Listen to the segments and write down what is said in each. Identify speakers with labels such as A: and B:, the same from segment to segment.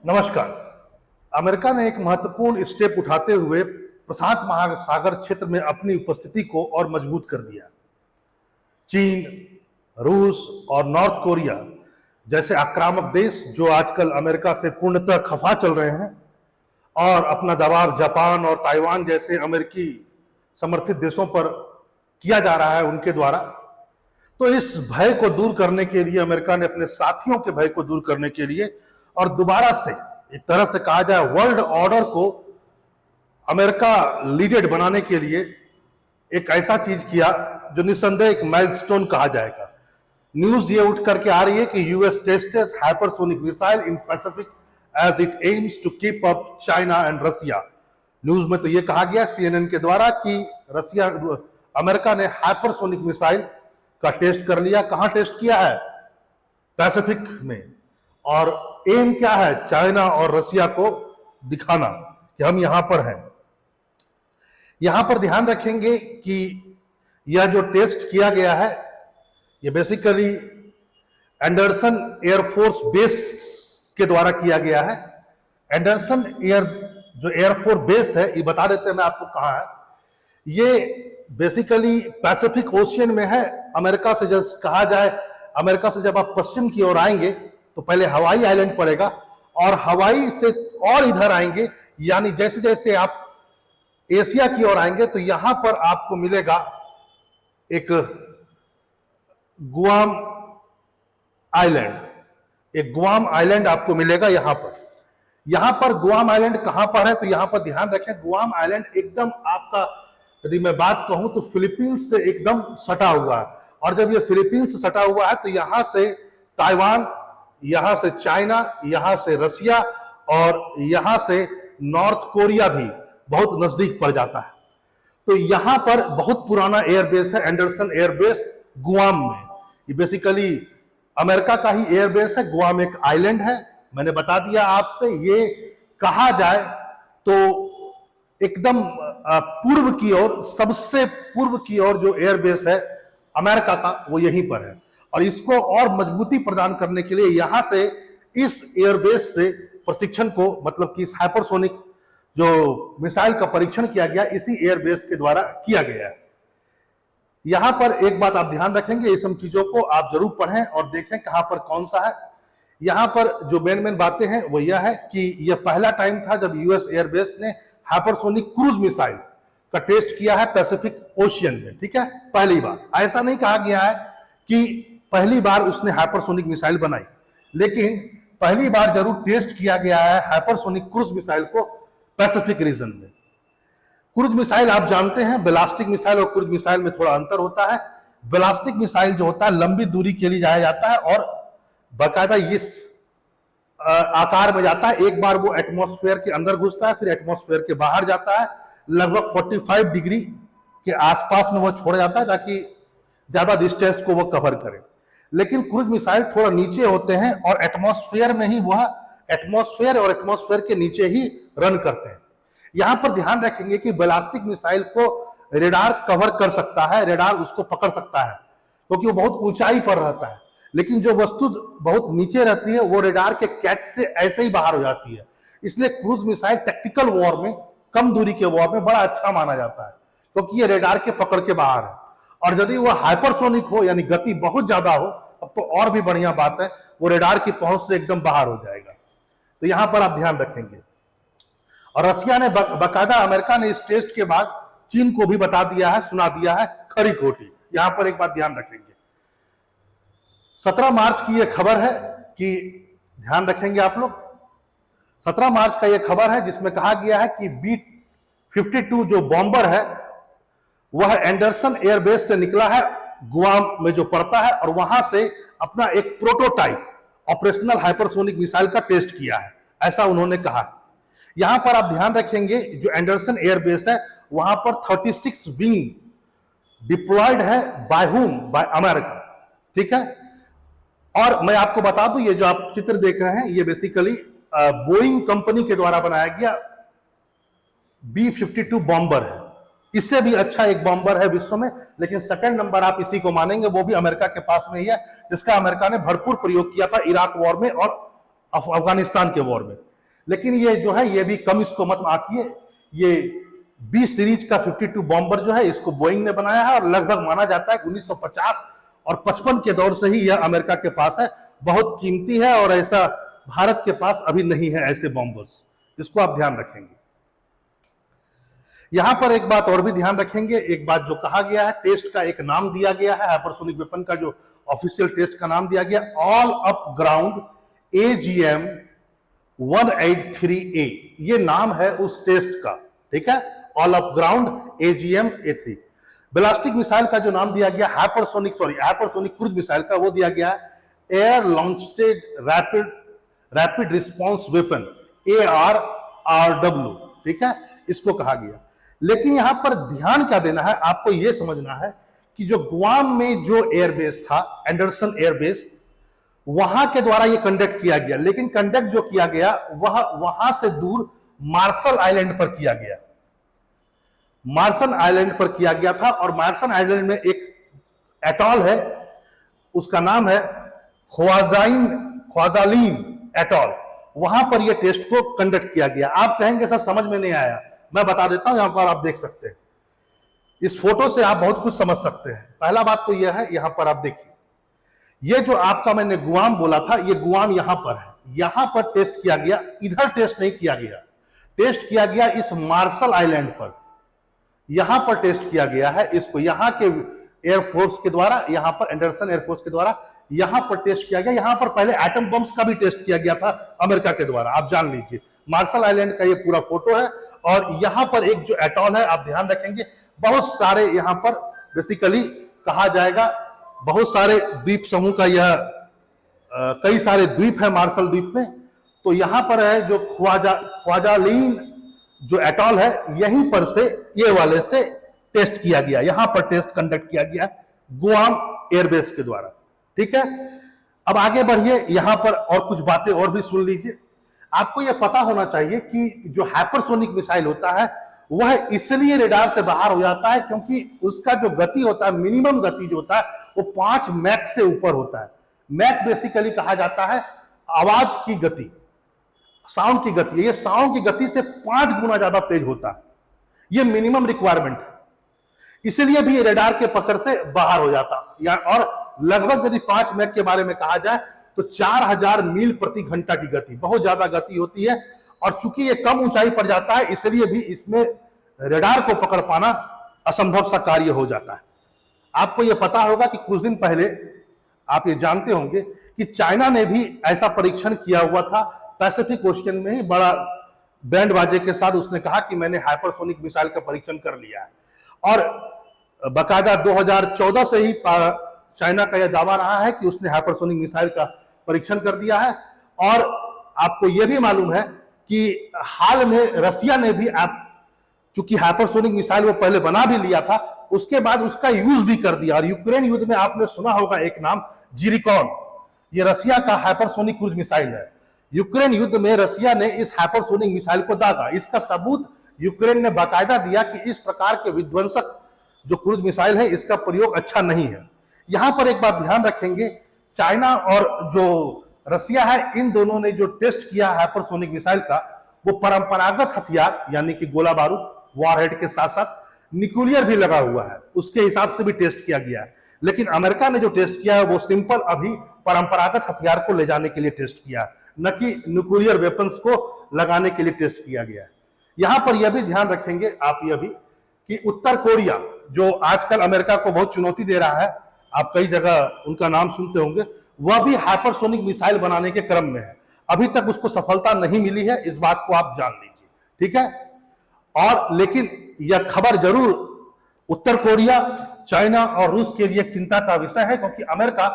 A: नमस्कार। अमेरिका ने एक महत्वपूर्ण स्टेप उठाते हुए प्रशांत महासागर क्षेत्र में अपनी उपस्थिति को और मजबूत कर दिया। चीन, रूस और नॉर्थ कोरिया जैसे आक्रामक देश जो आजकल अमेरिका से पूर्णतः खफा चल रहे हैं और अपना दबाव जापान और ताइवान जैसे अमेरिकी समर्थित देशों पर किया जा रहा है उनके द्वारा, तो इस भय को दूर करने के लिए अमेरिका ने अपने साथियों के भय को दूर करने के लिए और दोबारा से एक तरह से कहा जाए वर्ल्ड ऑर्डर को अमेरिका लीडेड बनाने के लिए एक ऐसा चीज किया जो निस्संदेह एक माइलस्टोन कहा जाएगा। न्यूज ये उठ करके आ रही है कि US tested hypersonic missile in Pacific as it aims to keep up China and Russia. News में तो ये कहा गया सीएनएन के द्वारा कि अमेरिका ने हाइपरसोनिक मिसाइल का टेस्ट कर लिया। कहां टेस्ट किया है? पैसिफिक में। और एम क्या है? चाइना और रसिया को दिखाना कि हम यहां पर हैं। यहां पर ध्यान रखेंगे कि यह जो टेस्ट किया गया है यह बेसिकली एंडरसन एयरफोर्स बेस के द्वारा किया गया है। एंडरसन जो एयरफोर्स बेस है, ये बता देते हैं मैं आपको कहां है। ये बेसिकली पैसिफिक ओशियन में है। अमेरिका से जब कहा जाए, अमेरिका से जब आप पश्चिम की ओर आएंगे तो पहले हवाई आइलैंड पड़ेगा और हवाई से और इधर आएंगे, यानी जैसे जैसे आप एशिया की ओर आएंगे तो यहां पर आपको मिलेगा एक गुआम आइलैंड। एक गुआम आइलैंड आपको मिलेगा यहां पर। यहां पर गुआम आइलैंड कहां पर है? तो यहां पर ध्यान रखें, गुआम आइलैंड एकदम आपका, यदि मैं बात कहूं तो फिलीपींस से एकदम सटा हुआ है। और जब ये फिलीपींस से सटा हुआ है तो यहां से ताइवान, यहां से चाइना, यहां से रसिया और यहां से नॉर्थ कोरिया भी बहुत नजदीक पड़ जाता है। तो यहां पर बहुत पुराना एयरबेस है एंडरसन एयरबेस गुआम में। ये बेसिकली अमेरिका का ही एयरबेस है। गुआम एक आइलैंड है, मैंने बता दिया आपसे। ये कहा जाए तो एकदम पूर्व की ओर, सबसे पूर्व की ओर जो एयरबेस है अमेरिका का वो यहीं पर है। और इसको और मजबूती प्रदान करने के लिए यहां से, इस एयरबेस से प्रशिक्षण को, मतलब कि इस हाइपरसोनिक जो मिसाइल का परीक्षण किया गया इसी एयरबेस के द्वारा किया गया है। यहां पर एक बात आप ध्यान रखेंगे, ये सब चीजों को आप जरूर पढ़ें और देखें कहां पर कौन सा है। यहां पर जो मेन बातें हैं वो यह है कि यह पहला टाइम था जब यूएस एयरबेस ने हाइपरसोनिक क्रूज मिसाइल का टेस्ट किया है पैसिफिक ओशियन में। ठीक है, पहली बार। ऐसा नहीं कहा गया है कि पहली बार उसने हाइपरसोनिक मिसाइल बनाई, लेकिन पहली बार जरूर टेस्ट किया गया है हाइपरसोनिक क्रूज मिसाइल को पैसिफिक रीजन में। क्रूज मिसाइल आप जानते हैं, बैलिस्टिक मिसाइल और क्रूज मिसाइल में थोड़ा अंतर होता है। बैलिस्टिक मिसाइल जो होता है लंबी दूरी के लिए जाया जाता है और बाकायदा इस आकार में जाता है। एक बार वो एटमॉस्फेयर के अंदर घुसता है, फिर एटमॉस्फेयर के बाहर जाता है। लगभग 45 डिग्री के आसपास में वो छोड़ा जाता है ताकि ज्यादा डिस्टेंस को वो कवर करे। लेकिन क्रूज मिसाइल थोड़ा नीचे होते हैं और एटमॉस्फेयर में ही वह, एटमॉस्फेयर और एटमॉस्फेयर के नीचे ही रन करते हैं। यहां पर ध्यान रखेंगे कि बैलिस्टिक मिसाइल को रेडार कवर कर सकता है, रेडार उसको पकड़ सकता है क्योंकि वो बहुत ऊंचाई पर रहता है। लेकिन जो वस्तु बहुत नीचे रहती है वो रेडार के कैच से ऐसे ही बाहर हो जाती है। इसलिए क्रूज मिसाइल टैक्टिकल वॉर में, कम दूरी के वॉर में बड़ा अच्छा माना जाता है क्योंकि ये रेडार के पकड़ के बाहर है। और यदि वह हाइपरसोनिक हो, यानी गति बहुत ज्यादा हो, अब तो और भी बढ़िया बात है, वो रेडार की पहुंच से एकदम बाहर हो जाएगा। तो यहां पर आप ध्यान रखेंगे। और रसिया ने बाकायदा, अमेरिका ने इस टेस्ट के बाद चीन को भी बता दिया है, सुना दिया है खरी खोटी। यहां पर एक बात ध्यान रखेंगे, 17 मार्च की यह खबर है कि, ध्यान रखेंगे आप लोग, 17 मार्च का यह खबर है जिसमें कहा गया है कि B-52 जो बॉम्बर है वह एंडरसन एयरबेस से निकला है, गुआम में जो पड़ता है, और वहां से अपना एक प्रोटोटाइप ऑपरेशनल हाइपरसोनिक मिसाइल का टेस्ट किया है, ऐसा उन्होंने कहा। यहां पर आप ध्यान रखेंगे जो एंडरसन एयरबेस है वहां पर 36 विंग डिप्लॉयड है। By whom? By America. ठीक है। और मैं आपको बता दूं, ये जो आप चित्र देख रहे हैं ये बेसिकली बोइंग कंपनी के द्वारा बनाया गया B-52 बॉम्बर है। इससे भी अच्छा एक बॉम्बर है विश्व में, लेकिन सेकंड नंबर आप इसी को मानेंगे, वो भी अमेरिका के पास में ही है, जिसका अमेरिका ने भरपूर प्रयोग किया था इराक वॉर में और अफगानिस्तान के वॉर में। लेकिन ये जो है ये भी कम इसको मत आंकिए। ये बी सीरीज का 52 बॉम्बर जो है इसको बोइंग ने बनाया है और लगभग माना जाता है 1950 और 55 के दौर से ही यह अमेरिका के पास है। बहुत कीमती है और ऐसा भारत के पास अभी नहीं है ऐसे बॉम्बर्स, इसको आप ध्यान रखेंगे। यहां पर एक बात और भी ध्यान रखेंगे, एक बात जो कहा गया है, टेस्ट का एक नाम दिया गया है, हाइपरसोनिक वेपन का जो ऑफिशियल टेस्ट का नाम दिया गया, all up ground AGM 183A, ये नाम है उस टेस्ट का, ठीक है, all up ground AGM A3। Ballistic missile का जो नाम दिया गया हाइपरसोनिक क्रूज मिसाइल का, वो दिया गया air launched rapid response weapon ARRW, ठीक है, इसको कहा गया। लेकिन यहां पर ध्यान क्या देना है, आपको यह समझना है कि जो गुआम में जो एयरबेस था, एंडरसन एयरबेस, वहां के द्वारा यह कंडक्ट किया गया, लेकिन कंडक्ट जो किया गया वह वहां से दूर मार्शल आइलैंड पर किया गया, मार्शल आइलैंड पर किया गया था। और मार्शल आइलैंड में एक एटॉल है, उसका नाम है ख्वाजालीन एटॉल, वहां पर यह टेस्ट को कंडक्ट किया गया। आप कहेंगे सर समझ में नहीं आया, मैं बता देता हूं, यहां पर आप देख सकते हैं, इस फोटो से आप बहुत कुछ समझ सकते हैं। पहला बात तो यह है, यहां पर आप देखिए, ये जो आपका मैंने गुआम बोला था, ये गुआम यहां पर है, यहां पर टेस्ट किया गया, इधर टेस्ट नहीं किया गया, टेस्ट किया गया इस मार्शल आइलैंड पर, यहां पर टेस्ट किया गया है इसको, यहां के एयरफोर्स के द्वारा, यहां पर एंडरसन एयरफोर्स के द्वारा यहां पर टेस्ट किया गया। यहां पर पहले एटम बम्स का भी टेस्ट किया गया था अमेरिका के द्वारा, आप जान लीजिए। मार्शल आइलैंड का ये पूरा फोटो है और यहां पर एक जो एटॉल है, आप ध्यान रखेंगे, बहुत सारे यहां पर बेसिकली कहा जाएगा, बहुत सारे द्वीप समूह का यह कई सारे द्वीप है मार्शल द्वीप में। तो यहां पर है जो ख्वाजालीन जो एटॉल है, यहीं पर से ये वाले से टेस्ट किया गया, यहां पर टेस्ट कंडक्ट किया गया गुआम एयरबेस के द्वारा, ठीक है। अब आगे बढ़िए, यहां पर और कुछ बातें और भी सुन लीजिए। आपको यह पता होना चाहिए कि जो हाइपरसोनिक मिसाइल होता है वह इसलिए रेडार से बाहर हो जाता है क्योंकि उसका जो गति होता है, मिनिमम गति जो होता है, वो 5 मैक से ऊपर होता है। मैक बेसिकली कहा जाता है आवाज की गति, साउंड की गति, ये साउंड की गति से 5 गुना ज्यादा तेज होता है, ये मिनिमम रिक्वायरमेंट है, इसलिए भी रेडार के पकड़ से बाहर हो जाता या। और लगभग यदि 5 मैक के बारे में कहा जाए तो 4000 मील प्रति घंटा की गति, बहुत ज्यादा गति होती है। और चूंकि ये कम ऊंचाई पर जाता है, इसलिए भी इसमें रेडार को पकड़ पाना असंभव सा कार्य हो जाता है। आपको यह पता होगा कि कुछ दिन पहले आप ये जानते होंगे कि चाइना ने भी ऐसा परीक्षण किया हुआ था, पैसिफिक ओशियन में ही बड़ा बैंड बाजे के साथ उसने कहा कि मैंने हाइपरसोनिक मिसाइल का परीक्षण कर लिया है। और बाकायदा 2014 से ही चाइना का यह दावा रहा है कि उसने हाइपरसोनिक मिसाइल का परीक्षण कर दिया है। और आपको यह भी मालूम है कि हाल में रसिया ने भी, चूंकि हाइपरसोनिक मिसाइल वो पहले बना भी लिया था, उसके बाद उसका यूज भी कर दिया। और यूक्रेन युद्ध में आपने सुना होगा एक नाम, जिरिकॉन, ये रसिया का हाइपरसोनिक क्रूज मिसाइल है। यूक्रेन युद्ध में रसिया ने इस हाइपरसोनिक मिसाइल को दागा, इसका सबूत यूक्रेन ने बाकायदा दिया कि इस प्रकार के विध्वंसक जो क्रूज मिसाइल है इसका प्रयोग अच्छा नहीं है। यहां पर एक बात ध्यान रखेंगे, चाइना और जो रसिया है, इन दोनों ने जो टेस्ट किया हाइपरसोनिक मिसाइल का, वो परंपरागत हथियार यानी कि गोला बारूद, वॉरहेड के साथ साथ न्यूक्लियर भी लगा हुआ है, उसके हिसाब से भी टेस्ट किया गया है। लेकिन अमेरिका ने जो टेस्ट किया है वो सिंपल अभी परंपरागत हथियार को ले जाने के लिए टेस्ट किया, न कि न्यूक्लियर वेपन्स को लगाने के लिए टेस्ट किया गया है। यहां पर यह भी ध्यान रखेंगे आप यह भी कि उत्तर कोरिया जो आजकल अमेरिका को बहुत चुनौती दे रहा है, आप कई जगह उनका नाम सुनते होंगे, वह भी हाइपरसोनिक मिसाइल बनाने के क्रम में है। अभी तक उसको सफलता नहीं मिली है, इस बात को आप जान लीजिए, ठीक है। और लेकिन यह खबर जरूर उत्तर कोरिया, चाइना और रूस के लिए चिंता का विषय है, क्योंकि अमेरिका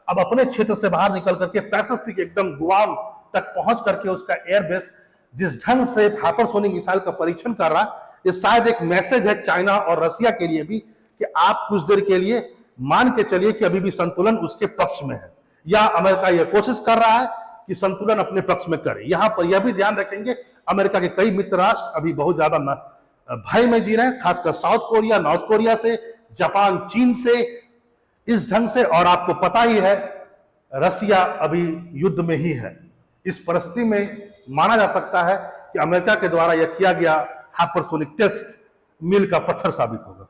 A: अब अपने क्षेत्र से बाहर निकल करके पैसिफिक एकदम गुआम तक पहुंच करके उसका एयरबेस जिस ढंग से हाइपरसोनिक मिसाइल का परीक्षण कर रहा है, ये शायद एक मैसेज है चाइना और रसिया के लिए भी कि आप कुछ देर के लिए मान के चलिए कि अभी भी संतुलन उसके पक्ष में है, या अमेरिका यह कोशिश कर रहा है कि संतुलन अपने पक्ष में करे। यहां पर यह भी ध्यान रखेंगे, अमेरिका के कई मित्र राष्ट्र अभी बहुत ज्यादा भय में जी रहे हैं, खासकर साउथ कोरिया, नॉर्थ कोरिया से, जापान, चीन से, इस ढंग से। और आपको पता ही है रसिया अभी युद्ध में ही है। इस परिस्थिति में माना जा सकता है कि अमेरिका के द्वारा यह किया गया हाइपरसोनिक टेस्ट मील का पत्थर साबित होगा।